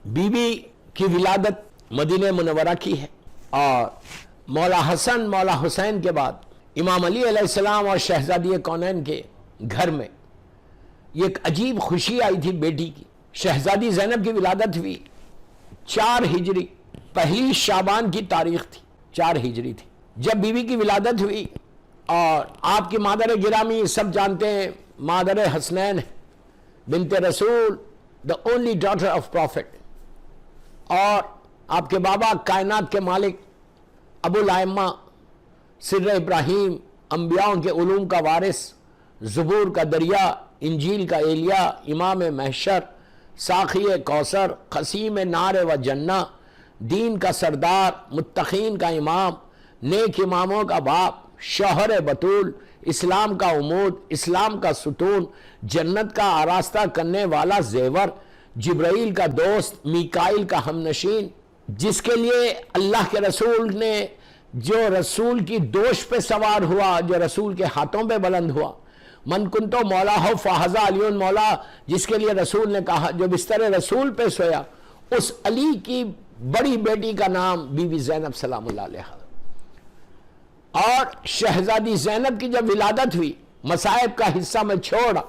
Be be کی ولادت مدینہ منورہ کی ہے، اور مولا حسن مولا حسین کے بعد امام علی علیہ السلام اور شہزادی کونین کے گھر میں یہ ایک عجیب خوشی آئی تھی بیٹی کی۔ شہزادی زینب کی ولادت ہوئی 4 ہجری، پہلی شعبان کی تاریخ تھی، 4 ہجری تھی جب بی بی کی ولادت ہوئی۔ اور آپ کی مادر گرامی سب جانتے ہیں، مادر حسنین بنت رسول، the only daughter of prophet، اور آپ کے بابا کائنات کے مالک ابو الائمہ سر ابراہیم، انبیاءوں کے علوم کا وارث، زبور کا دریا، انجیل کا ایلیا، امام محشر، ساقی کوثر، قسیم نار و جنہ، دین کا سردار، متقین کا امام، نیک اماموں کا باپ، شوہر بطول، اسلام کا عمود، اسلام کا ستون، جنت کا آراستہ کرنے والا زیور، جبرائیل کا دوست، میکائیل کا ہمنشین، جس کے لیے اللہ کے رسول نے، جو رسول کی دوش پہ سوار ہوا، جو رسول کے ہاتھوں پہ بلند ہوا، من کنتو مولا ہو فہذا علی مولا، جس کے لیے رسول نے کہا، جو بستر رسول پہ سویا، اس علی کی بڑی بیٹی کا نام بی بی زینب سلام اللہ علیہا۔ اور شہزادی زینب کی جب ولادت ہوئی، مصائب کا حصہ میں چھوڑا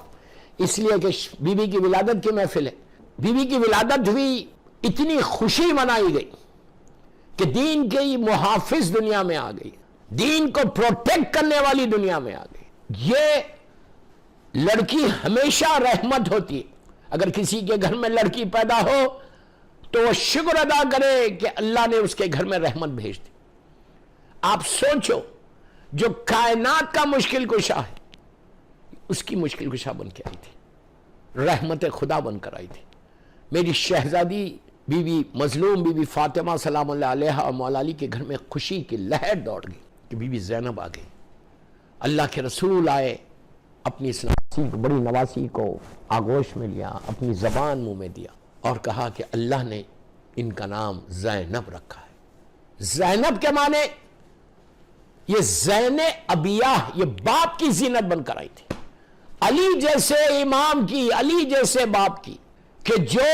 اس لیے کہ بی بی کی ولادت کی محفل ہے۔ بی بی کی ولادت ہوئی، اتنی خوشی منائی گئی کہ دین کی محافظ دنیا میں آ گئی، دین کو پروٹیکٹ کرنے والی دنیا میں آ گئی۔ یہ لڑکی ہمیشہ رحمت ہوتی ہے، اگر کسی کے گھر میں لڑکی پیدا ہو تو وہ شکر ادا کرے کہ اللہ نے اس کے گھر میں رحمت بھیج دی۔ آپ سوچو، جو کائنات کا مشکل کشا ہے، اس کی مشکل کشا بن کے آئی تھی، رحمت خدا بن کر آئی تھی۔ میری شہزادی بی بی مظلوم بی بی فاطمہ سلام اللہ علیہا اور مولا علی کے گھر میں خوشی کی لہر دوڑ گئی کہ بی بی زینب آ گئی، اللہ کے رسول آئے، اپنی اس بڑی نواسی کو آغوش میں لیا، اپنی زبان منہ میں دیا اور کہا کہ اللہ نے ان کا نام زینب رکھا ہے۔ زینب کے معنی یہ زین ابیہ، یہ باپ کی زینت بن کر آئی تھی، علی جیسے امام کی، علی جیسے باپ کی، کہ جو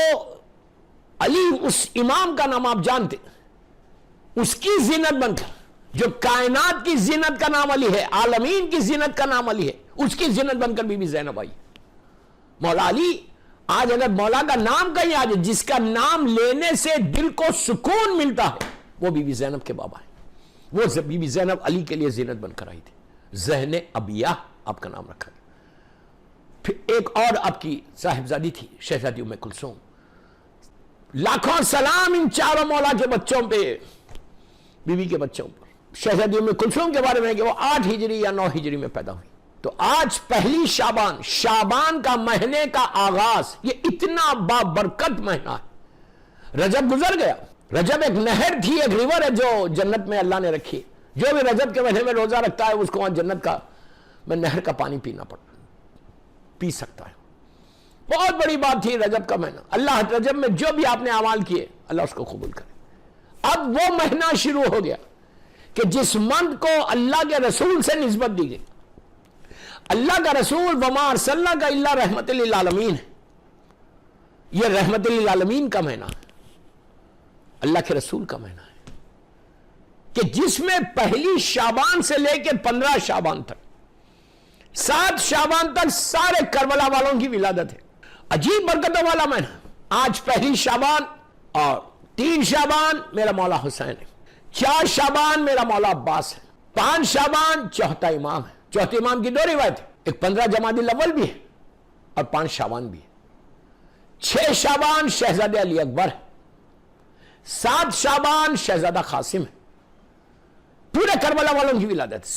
علی اس امام کا نام آپ جانتے، اس کی زینت بن کر، جو کائنات کی زینت کا نام علی ہے، عالمین کی زینت کا نام علی ہے، اس کی زینت بن کر بی بی زینب آئی۔ مولا علی، آج اگر مولا کا نام کہیں آج جس کا نام لینے سے دل کو سکون ملتا ہے، وہ بی بی زینب کے بابا ہیں۔ وہ بی بی زینب علی کے لیے زینت بن کر آئی تھی، زین ابیہ آپ کا نام رکھا گیا۔ پھر ایک اور آپ کی صاحبزادی تھی، شہزادی ام کلثوم۔ لاکھوں سلام ان چاروں مولا کے بچوں پہ، بی بی کے بچوں پر۔ شہزادی ام کلثوم کے بارے میں کہ وہ 8 ہجری یا 9 ہجری میں پیدا ہوئی۔ تو آج پہلی شعبان، شعبان کا مہینے کا آغاز، یہ اتنا بابرکت مہینہ ہے۔ رجب گزر گیا، رجب ایک نہر تھی، ایک ریور ہے جو جنت میں اللہ نے رکھی، جو بھی رجب کے مہینے میں روزہ رکھتا ہے اس کو وہاں جنت کا میں نہر کا پانی پی سکتا ہے۔ بہت بڑی بات تھی رجب کا مہینہ، اللہ رجب میں جو بھی آپ نے اعمال کیے اللہ اس کو قبول کرے۔ اب وہ مہینہ شروع ہو گیا کہ جس منتھ کو اللہ کے رسول سے نسبت دی گئی، اللہ کا رسول وما ارسلناک الا رحمت للعالمین ہے، یہ رحمت للعالمین کا مہینہ ہے، اللہ کے رسول کا مہینہ ہے، کہ جس میں پہلی شعبان سے لے کے 15 شعبان تک، 7 شعبان تک سارے کربلا والوں کی ولادت ہے۔ عجیب برکتوں والا مہینہ۔ آج پہلی شعبان اور 3 شعبان میرا مولا حسین ہے، 4 شعبان میرا مولا عباس ہے، 5 شعبان چوتھا امام ہے۔ چوتھے امام کی 2 روایت ہے، ایک 15 جمادی الاول بھی ہے اور 5 شعبان بھی ہے۔ 6 شعبان شہزادہ علی اکبر ہے، 7 شعبان شہزادہ قاسم ہے۔ پورے کربلا والوں کی ولادت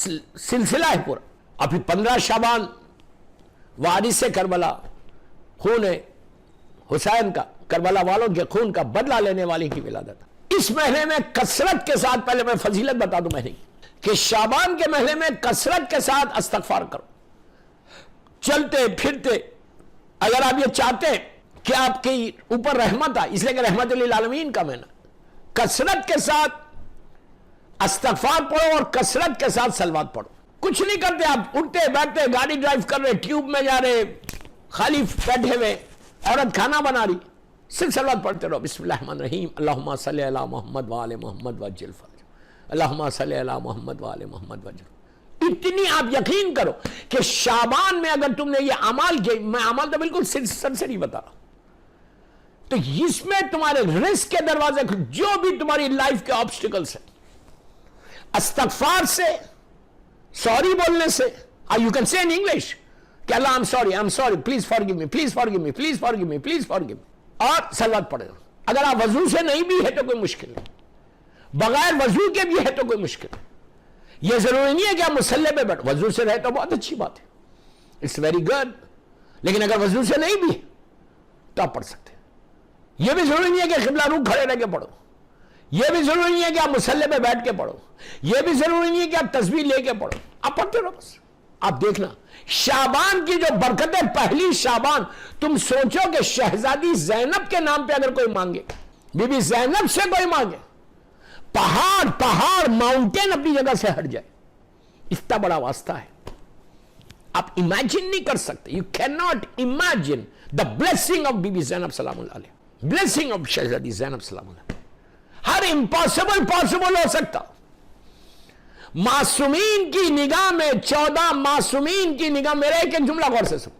سلسلہ ہے پورا۔ ابھی 15 شعبان وارث کربلا، خون حسین کا، کربلا والوں کے خون کا بدلہ لینے والے کی ولادت۔ اس مہینے میں کثرت کے ساتھ، پہلے میں فضیلت بتا دوں مہینے کی، کہ شعبان کے مہینے میں کثرت کے ساتھ استغفار کرو، چلتے پھرتے۔ اگر آپ یہ چاہتے ہیں کہ آپ کے اوپر رحمت آئے، اس لیے کہ رحمت للعالمین کا مہینہ، کثرت کے ساتھ استغفار پڑھو اور کثرت کے ساتھ صلوات پڑھو۔ کچھ نہیں کرتے آپ، اٹھتے بیٹھتے، گاڑی ڈرائیو کر رہے، ٹیوب میں جا رہے، خالی بیٹھے ہوئے، عورت کھانا بنا رہی، صرف صلوات پڑھتے رہو. بسم اللہ الرحمن الرحیم اللہم صلی علی محمد وآل محمد وعجل فرج، اللہم صلی علی محمد وآل محمد وعجل. اتنی آپ یقین کرو کہ شعبان میں اگر تم نے یہ اعمال کیے، میں اعمال تو بالکل سر سے نہیں بتا رہا، تو اس میں تمہارے رزق کے دروازے، جو بھی تمہاری لائف کے آبسٹیکلز ہیں، استغفار سے، سوری بولنے سے، یو کین سے ان انگلش کہ اللہ I am sorry please forgive me, please forgive me, please forgive me, please forgive me, اور صلوات پڑھے. اگر آپ وضو سے نہیں بھی ہے تو کوئی مشکل نہیں، بغیر وضو کے بھی ہے تو کوئی مشکل نہیں. یہ ضروری نہیں ہے کہ آپ مصلی پہ بیٹھو، وضو سے رہے تو بہت اچھی بات ہے، اٹس ویری گڈ. لیکن اگر وضو سے نہیں بھی تو آپ پڑھ سکتے ہیں. یہ بھی ضروری نہیں ہے کہ قبلہ روح کھڑے رہ کے پڑھو، یہ بھی ضروری نہیں ہے کہ آپ مصلی پہ بیٹھ کے پڑھو، یہ بھی ضروری نہیں ہے کہ آپ تسبیح لے کے پڑھو، آپ پڑھتے رہو بس. آپ دیکھنا شعبان کی جو برکتیں، پہلی شعبان، تم سوچو کہ شہزادی زینب کے نام پہ اگر کوئی مانگے، بی بی زینب سے کوئی مانگے، پہاڑ ماؤنٹین اپنی جگہ سے ہٹ جائے، اتنا بڑا واسطہ ہے. آپ امیجن نہیں کر سکتے، you can not imagine the blessing of بی بی زینب سلام اللہ علیہ، بلیسنگ آف شہزادی زینب سلام اللہ علیہ. ہر امپاسبل پاسبل ہو سکتا. معصومین کی نگاہ میں 14 معصومین کی نگاہ، میرے ایک جملہ غور سے سنو،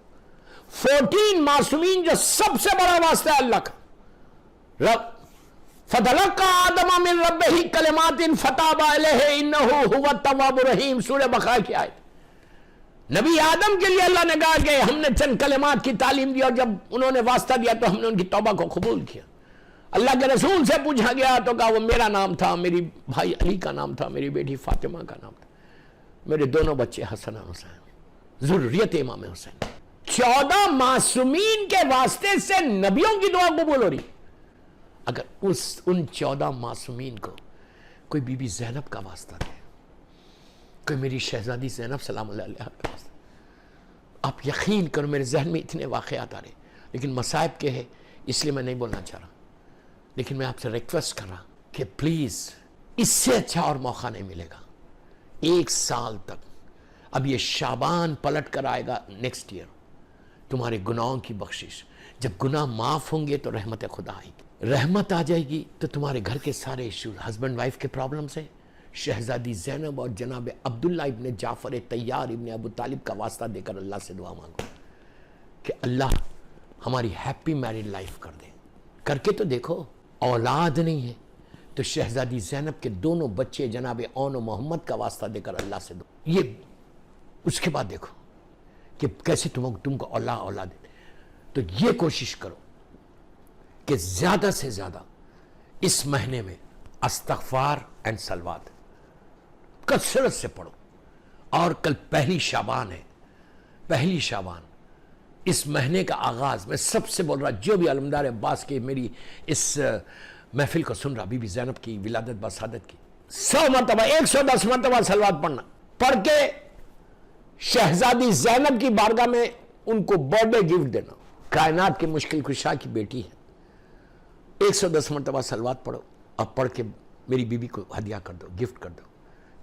14 معصومین جو سب سے بڑا واسطہ ہے اللہ کا. رب فَتَلَقَّى آدَمَ مِن رَبِّهِ كَلِمَاتٍ فَتَابَ عَلَيْهِ إِنَّهُ هُوَ التَّوَّابُ الرَّحِيمُ. سورہ بقرہ کی آیت. نبی آدم کے لیے اللہ نے کہا کہ ہم نے چند کلمات کی تعلیم دی، اور جب انہوں نے واسطہ دیا تو ہم نے ان کی توبہ کو قبول کیا. اللہ کے رسول سے پوچھا گیا تو کہا وہ میرا نام تھا، میری بھائی علی کا نام تھا، میری بیٹی فاطمہ کا نام تھا، میرے دونوں بچے حسن اور حسین، ذریت امام حسین. 14 معصومین کے واسطے سے نبیوں کی دعا قبول ہو رہی. اگر ان 14 معصومین کو کوئی بی بی زینب کا واسطہ دے، کوئی میری شہزادی زینب سلام اللہ علیہ کا واسطہ، آپ یقین کرو میرے ذہن میں اتنے واقعات آ رہے، لیکن مصائب کے ہے اس لیے میں نہیں بولنا چاہ رہا. لیکن میں آپ سے ریکویسٹ کر رہا کہ پلیز اس سے اچھا اور موقع نہیں ملے گا. 1 سال تک، اب یہ شعبان پلٹ کر آئے گا نیکسٹ ایئر، تمہارے گناہوں کی بخشش، جب گناہ معاف ہوں گے تو رحمت خدا آئے گی. رحمت آ جائے گی تو تمہارے گھر کے سارے ایشوز، ہسبینڈ وائف کے پرابلم سے، شہزادی زینب اور جناب عبداللہ ابن جعفر طیار ابن ابو طالب کا واسطہ دے کر اللہ سے دعا مانگو کہ اللہ ہماری ہیپی میرڈ لائف کر دے. کر کے تو دیکھو. اولاد نہیں ہے تو شہزادی زینب کے دونوں بچے جناب اون و محمد کا واسطہ دے کر اللہ سے دو. یہ اس کے بعد دیکھو کہ کیسے تم کو اولاد دے. تو یہ کوشش کرو کہ زیادہ سے زیادہ اس مہینے میں استغفار اینڈ صلوات کثرت سے پڑھو. اور کل پہلی شعبان ہے، پہلی شعبان، اس مہینے کا آغاز. میں سب سے بول رہا، جو بھی علمدار عباس کے میری اس محفل کو سن رہا، بی بی زینب کی ولادت بسعادت کی 100 مرتبہ 110 مرتبہ صلوات پڑھنا، پڑھ کے شہزادی زینب کی بارگاہ میں ان کو برتھ ڈے گفٹ دینا. کائنات کے مشکل کشا کی بیٹی ہے، 110 مرتبہ صلوات پڑھو اور پڑھ کے میری بیوی کو ہدیہ کر دو، گفٹ کر دو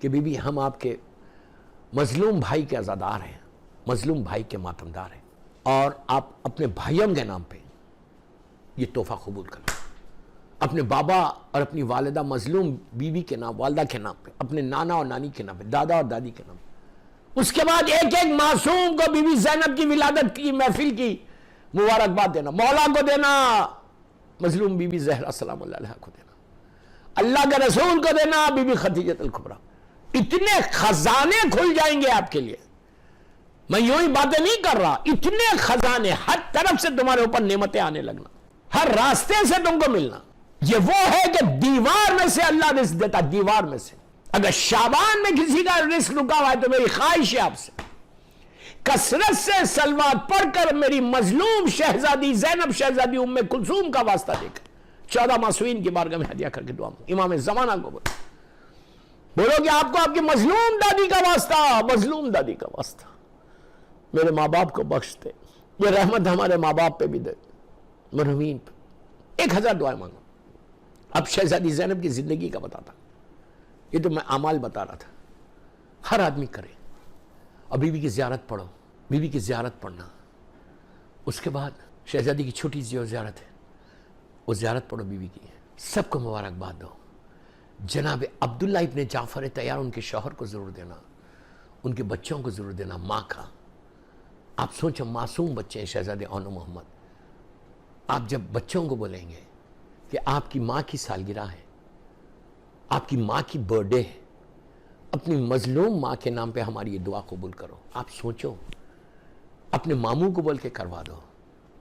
کہ بیوی ہم آپ کے مظلوم بھائی کے عزادار ہیں، مظلوم بھائی کے ماتمدار ہیں، اور آپ اپنے بھائیوں کے نام پہ یہ تحفہ قبول کرنا. اپنے بابا اور اپنی والدہ مظلوم بیوی کے نام، والدہ کے نام پہ، اپنے نانا اور نانی کے نام پہ، دادا اور دادی کے نام پہ. اس کے بعد ایک ایک معصوم کو بی بی زینب کی ولادت کی محفل کی مبارکباد دینا. مولا کو دینا، مظلوم بی بی زہرا سلام اللہ علیہ کو دینا، اللہ کے رسول کو دینا، بی بی خدیجہ الکبریٰ. اتنے خزانے کھل جائیں گے آپ کے لیے. میں یوں ہی باتیں نہیں کر رہا، اتنے خزانے، ہر طرف سے تمہارے اوپر نعمتیں آنے لگنا، ہر راستے سے تم کو ملنا. یہ وہ ہے کہ دیوار میں سے اللہ رزق دیتا، دیوار میں سے. اگر شعبان میں کسی کا رزق رکا ہوا ہے تو میری خواہش ہے آپ سے کثرت سے صلوات پڑھ کر میری مظلوم شہزادی زینب، شہزادی ام کلثوم کا واسطہ دے کر 14 معصومین کی بارگاہ میں ہدیہ کر کے دعا مانگو. امام زمانہ کو بولو کہ آپ کو آپ کی مظلوم دادی کا واسطہ، مظلوم دادی کا واسطہ میرے ماں باپ کو بخش دے. یہ رحمت ہمارے ماں باپ پہ بھی دے، مرحومین پہ. 1000 دعائیں مانگو. اب شہزادی زینب کی زندگی کا بتاتا، یہ تو میں اعمال بتا رہا تھا. ہر آدمی کرے، اور بیوی کی زیارت پڑھو، بیوی کی زیارت پڑھنا. اس کے بعد شہزادی کی چھوٹی سی زیارت ہے، وہ زیارت پڑھو بیوی کی، سب کو مبارکباد دو۔ جناب عبداللہ ابن جعفر طیار، ان کے شوہر کو ضرور دینا، ان کے بچوں کو ضرور دینا، ماں کا۔ آپ سوچو، معصوم بچے ہیں شہزادے اون محمد، آپ جب بچوں کو بولیں گے کہ آپ کی ماں کی سالگرہ ہے، آپ کی ماں کی برتھڈے ہے، اپنی مظلوم ماں کے نام پہ ہماری یہ دعا قبول کرو، آپ سوچو، اپنے ماموں کو بول کے کروا دو،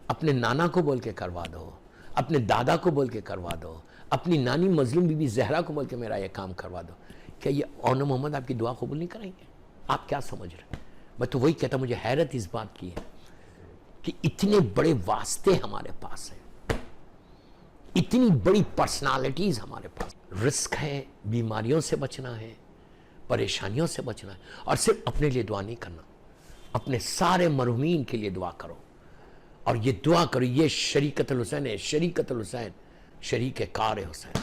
اپنے نانا کو بول کے کروا دو، اپنے دادا کو بول کے کروا دو، اپنی نانی مظلوم بی بی زہرا کو بول کے میرا یہ کام کروا دو۔ کیا یہ اون محمد آپ کی دعا قبول نہیں کریں گے؟ آپ کیا سمجھ رہے ہیں؟ میں تو وہی کہتا، مجھے حیرت اس بات کی ہے کہ اتنے بڑے واسطے ہمارے پاس ہیں، اتنی بڑی پرسنالٹیز ہمارے پاس، رزق ہے، بیماریوں سے بچنا ہے، پریشانیوں سے بچنا ہے، اور صرف اپنے لیے دعا نہیں کرنا، اپنے سارے مرحومین کے لیے دعا کرو، اور یہ دعا کرو، یہ شریکت الحسین ہے، شریکت الحسین، شریک کار حسین۔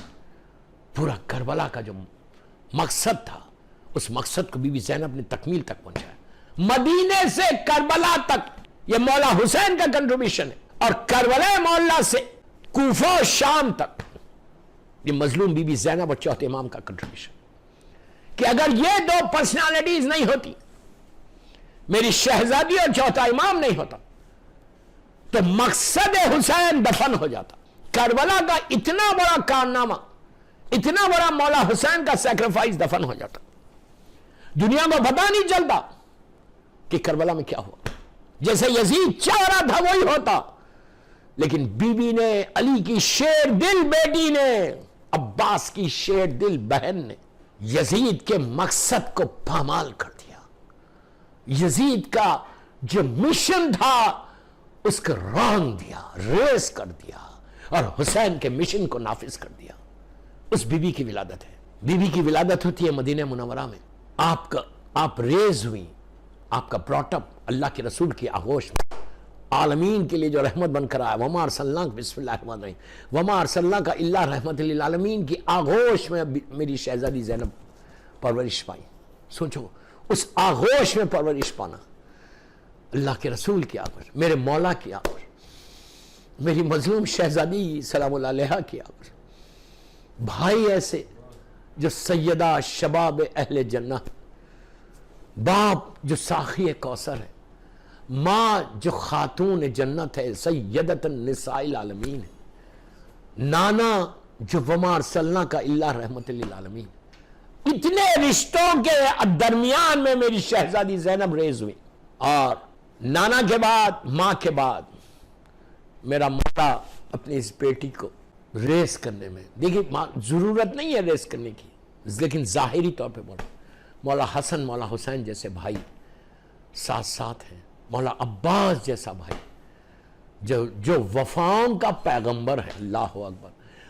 پورا کربلا کا جو مقصد تھا، اس مقصد کو بی بی زینب نے تکمیل تک پہنچایا۔ مدینے سے کربلا تک یہ مولا حسین کا کنٹریبیوشن ہے، اور کربلا مولا سے کوفہ و شام تک یہ مظلوم بی بی زینب اور چوتھے امام کا کنٹریبیوشن، کہ اگر یہ دو پرسنالٹیز نہیں ہوتی، میری شہزادی اور چوتھا امام نہیں ہوتا، تو مقصد حسین دفن ہو جاتا۔ کربلا کا اتنا بڑا کارنامہ، اتنا بڑا مولا حسین کا سیکریفائس دفن ہو جاتا، دنیا کو پتہ نہیں چلتا کہ کربلا میں کیا ہوا۔ جیسے یزید چاہ رہا تھا وہی ہوتا، لیکن بی بی نے، علی کی شیر دل بیٹی نے، عباس کی شیر دل بہن نے یزید کے مقصد کو پامال کر دیا۔ یزید کا جو مشن تھا اس کو رانگ دیا، ریس کر دیا، اور حسین کے مشن کو نافذ کر دیا۔ اس بی بی کی ولادت ہے، بی بی کی ولادت ہوتی ہے مدینہ منورہ میں۔ آپ ریز ہوئی، آپ کا براٹ اپ اللہ کے رسول کی آغوش میں، عالمین کے لیے جو رحمت بن کر آیا، وما ارسلناک، بسم اللہ الرحمن الرحیم، وما ارسلناک الا رحمت للعالمین کی آغوش میں میری شہزادی زینب پرورش پائی۔ سوچو، اس آغوش میں پرورش پانا، اللہ کے رسول کی آغوش، میرے مولا کی آغوش، میری مظلوم شہزادی سلام اللہ علیہا کی آغوش، بھائی ایسے جو سیدہ شباب اہل جنہ، باپ جو ساقی کوثر ہے، ماں جو خاتون جنت ہے، سیدۃ النساء العالمین ہے، نانا جو وما ارسلناک الا رحمت للعالمین۔ اتنے رشتوں کے درمیان میں میری شہزادی زینب ریز ہوئی، اور نانا کے بعد، ماں کے بعد میرا مولا اپنی اس بیٹی کو ریس کرنے میں، دیکھیں ضرورت نہیں ہے ریس کرنے کی، لیکن ظاہری طور پہ مولا حسن، مولا حسین جیسے بھائی ساتھ ساتھ ہیں، مولا عباس جیسا بھائی جو وفاؤں کا پیغمبر ہے، اللہ اکبر۔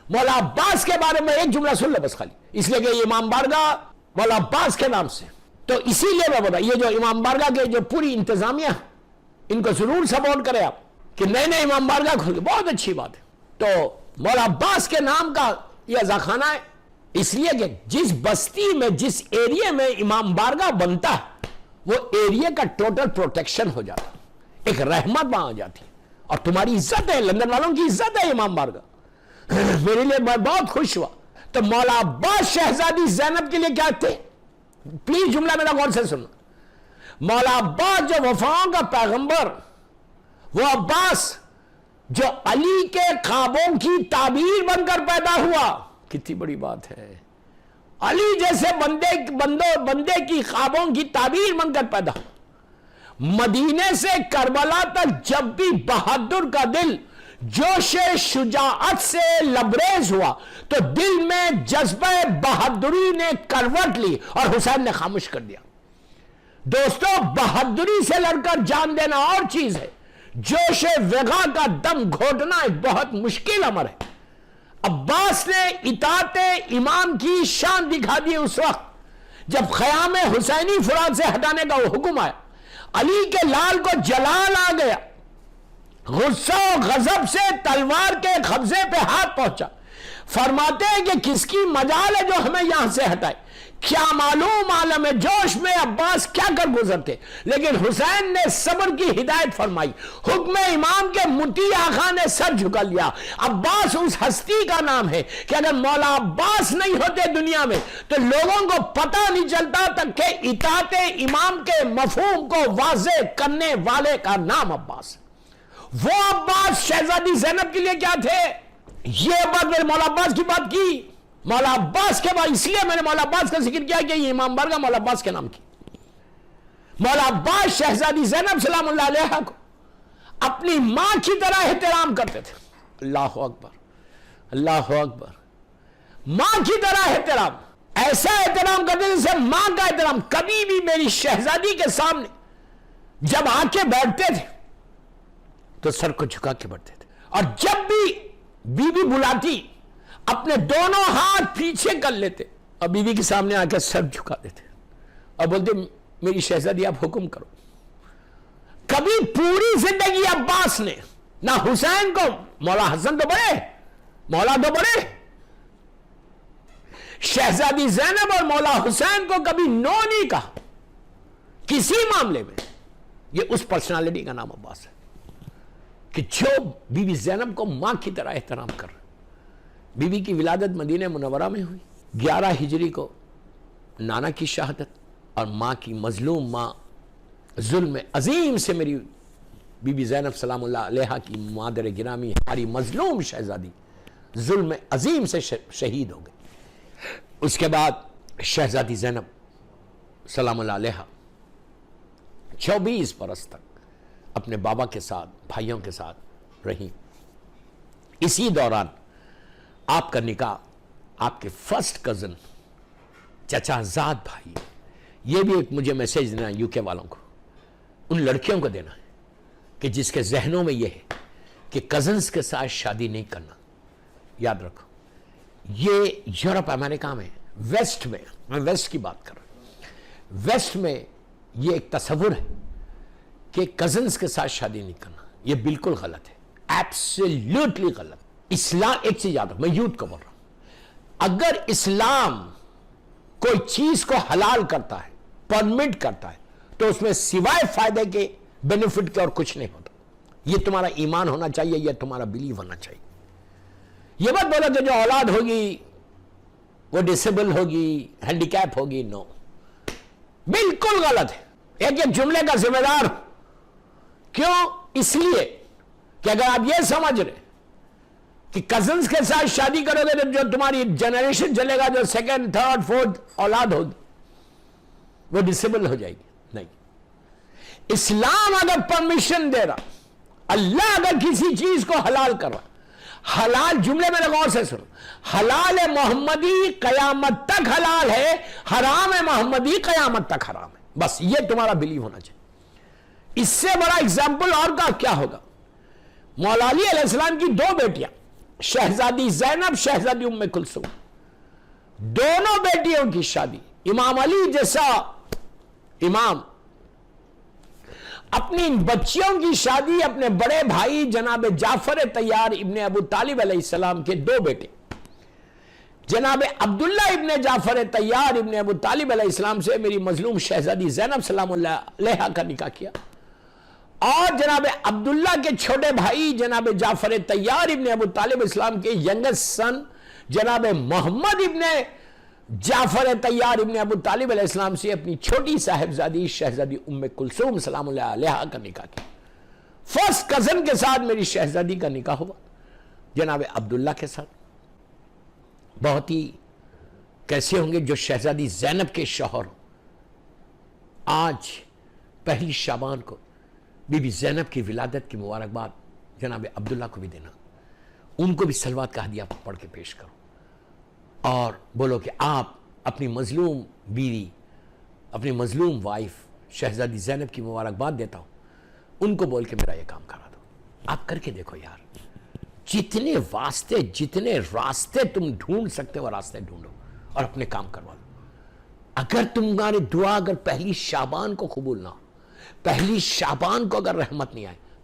مولا عباس کے بارے میں ایک جملہ سن لو بس خالی، اس لیے کہ یہ امام بارگاہ مولا عباس کے نام سے، تو اسی لیے میں بتا، یہ جو امام بارگاہ کے جو پوری انتظامیہ، ان کو ضرور سپورٹ کرے آپ کہ نئے نئے امام بارگاہ کھول، بہت اچھی بات ہے۔ تو مولا عباس کے نام کا یہ عزاخانہ ہے، اس لیے کہ جس بستی میں، جس ایریے میں امام بارگاہ بنتا ہے، وہ ایریے کا ٹوٹل پروٹیکشن ہو جاتا، ایک رحمت وہاں آ جاتی، اور تمہاری عزت ہے، لندن والوں کی عزت ہے امام بارگاہ۔ میرے لیے میں بہت خوش ہوا۔ تو مولا عباس شہزادی زینب کے لیے کیا تھے؟ پلیز جملہ میرا غور سے سنو۔ مولا عباس جو وفاؤں کا پیغمبر، وہ عباس جو علی کے خوابوں کی تعبیر بن کر پیدا ہوا، کتنی بڑی بات ہے، علی جیسے بندے کی خوابوں کی تعبیر بن کر پیدا ہوا۔ مدینے سے کربلا تک جب بھی بہادر کا دل جوش شجاعت سے لبریز ہوا، تو دل میں جذبہ بہادری نے کروٹ لی اور حسین نے خاموش کر دیا۔ دوستو، بہادری سے لڑ کر جان دینا اور چیز ہے، جوش وغا کا دم گھوٹنا ایک بہت مشکل امر ہے۔ عباس نے اطاعت امام کی شان دکھا دی اس وقت جب خیام حسینی فرات سے ہٹانے کا وہ حکم آیا، علی کے لال کو جلال آ گیا، غصہ و غضب سے تلوار کے قبضے پہ ہاتھ پہنچا. فرماتے ہیں کہ کس کی مجال ہے جو ہمیں یہاں سے ہٹائے. کیا معلوم عالم جوش میں عباس کیا کر گزرتے، لیکن حسین نے صبر کی ہدایت فرمائی. حکم امام کے مطیع آقا نے سر جھکا لیا. عباس اس ہستی کا نام ہے کہ اگر مولا عباس نہیں ہوتے دنیا میں تو لوگوں کو پتہ نہیں چلتا تک کہ اطاعت امام کے مفہوم کو واضح کرنے والے کا نام عباس. وہ عباس شہزادی زینب کے لیے کیا تھے؟ یہ بات میں نے مولا عباس کی بات کی. مولا عباس کے بعد اس لیے میں نے مولا عباس کا ذکر کیا کہ یہ امام بارگاہ مولا عباس کے نام کی. مولا عباس شہزادی زینب سلام اللہ علیہ کو اپنی ماں کی طرح احترام کرتے تھے. اللہ اکبر، اللہ اکبر. ماں کی طرح احترام، ایسا احترام کرتے تھے جیسے ماں کا احترام. کبھی بھی میری شہزادی کے سامنے جب آ کے بیٹھتے تھے تو سر کو جھکا کے بیٹھتے تھے، اور جب بھی بیوی بلاتی اپنے دونوں ہاتھ پیچھے کر لیتے اور بیوی کے سامنے آ کے سر جھکا دیتے اور بولتے میری شہزادی آپ حکم کرو. کبھی پوری زندگی عباس نے نہ حسین کو، مولا حسن تو بڑے، مولا تو بڑے، شہزادی زینب اور مولا حسین کو کبھی نو نہیں کہا کسی معاملے میں. یہ اس پرسنالٹی کا نام عباس ہے کہ جو بی بی زینب کو ماں کی طرح احترام کر رہے. بیوی کی ولادت مدینہ منورہ میں ہوئی 11 ہجری کو. نانا کی شہادت اور ماں کی مظلوم ماں، ظلم عظیم سے میری بی بی زینب سلام اللہ علیہ کی مادر گرامی، ہماری مظلوم شہزادی ظلم عظیم سے شہید ہو گئی. اس کے بعد شہزادی زینب سلام اللہ علیہ 24 برس تک اپنے بابا کے ساتھ، بھائیوں کے ساتھ رہی. اسی دوران آپ کا نکاح آپ کے فرسٹ کزن چچا زاد بھائی، یہ بھی ایک مجھے میسیج دینا ہے یو کے والوں کو، ان لڑکیوں کو دینا ہے کہ جس کے ذہنوں میں یہ ہے کہ کزنز کے ساتھ شادی نہیں کرنا. یاد رکھو، یہ یورپ امریکہ میں، ویسٹ میں، میں ویسٹ کی بات کر رہا ہوں، ویسٹ میں یہ ایک تصور ہے کہ کزنز کے ساتھ شادی نہیں کرنا. یہ بالکل غلط ہے، ایبسلیوٹلی غلط. اسلام، ایک چیز یاد رکھو، میں یوتھ کو بول رہا ہوں، اگر اسلام کوئی چیز کو حلال کرتا ہے، پرمٹ کرتا ہے، تو اس میں سوائے فائدے کے، بینیفٹ کے اور کچھ نہیں ہوتا. یہ تمہارا ایمان ہونا چاہیے، یہ تمہارا بلیو ہونا چاہیے. یہ مت بولو کہ جو اولاد ہوگی وہ ڈسیبل ہوگی، ہینڈی کیپ ہوگی. نو، بالکل غلط ہے. ایک جملے کا ذمہ دار کیوں؟ اس لیے کہ اگر آپ یہ سمجھ رہے کہ کزنز کے ساتھ شادی کرو گے تو جو تمہاری جنریشن چلے گا، جو سیکنڈ، تھرڈ، فورتھ اولاد ہوگی وہ ڈسیبل ہو جائے گی. نہیں، اسلام اگر پرمیشن دے رہا، اللہ اگر کسی چیز کو حلال کر رہا، حلال جملے میں غور سے سنو، حلال محمدی قیامت تک حلال ہے، حرام محمدی قیامت تک حرام ہے. بس یہ تمہارا بلیو ہونا چاہیے. اس سے بڑا اگزامپل اور کا کیا ہوگا؟ مولا علی علیہ السلام کی 2 بیٹیاں، شہزادی زینب، شہزادی ام کلثوم، دونوں بیٹیوں کی شادی امام علی جیسا امام اپنی بچیوں کی شادی اپنے بڑے بھائی جناب جعفر طیار ابن ابو طالب علیہ السلام کے 2 بیٹے جناب عبداللہ ابن جعفر طیار ابن ابو طالب علیہ السلام سے میری مظلوم شہزادی زینب سلام اللہ علیہ کا نکاح کیا، اور جناب عبداللہ کے چھوٹے بھائی جناب جعفر طیار ابن ابو طالب اسلام کے ینگسٹ سن جناب محمد ابن جعفر طیار ابن ابو طالب علیہ السلام سے اپنی چھوٹی صاحبزادی شہزادی ام کلثوم سلام اللہ علیہ کا نکاح کیا. فرسٹ کزن کے ساتھ میری شہزادی کا نکاح ہوا جناب عبداللہ کے ساتھ. بہت ہی کیسے ہوں گے جو شہزادی زینب کے شوہر آج 1 شعبان کو بی بی زینب کی ولادت کی مبارکباد جناب عبداللہ کو بھی دینا، ان کو بھی صلوات کا ہدیہ پڑھ کے پیش کرو اور بولو کہ آپ اپنی مظلوم بیوی، اپنی مظلوم وائف شہزادی زینب کی مبارکباد دیتا ہوں، ان کو بول کے میرا یہ کام کرا دو. آپ کر کے دیکھو یار، جتنے واسطے، جتنے راستے تم ڈھونڈ سکتے ہو راستے ڈھونڈو اور اپنے کام کروا دو. اگر تمہاری دعا اگر 1 شعبان کو قبول نہ ہو، 1 شعبان کو اگر رحمت نہیں آئے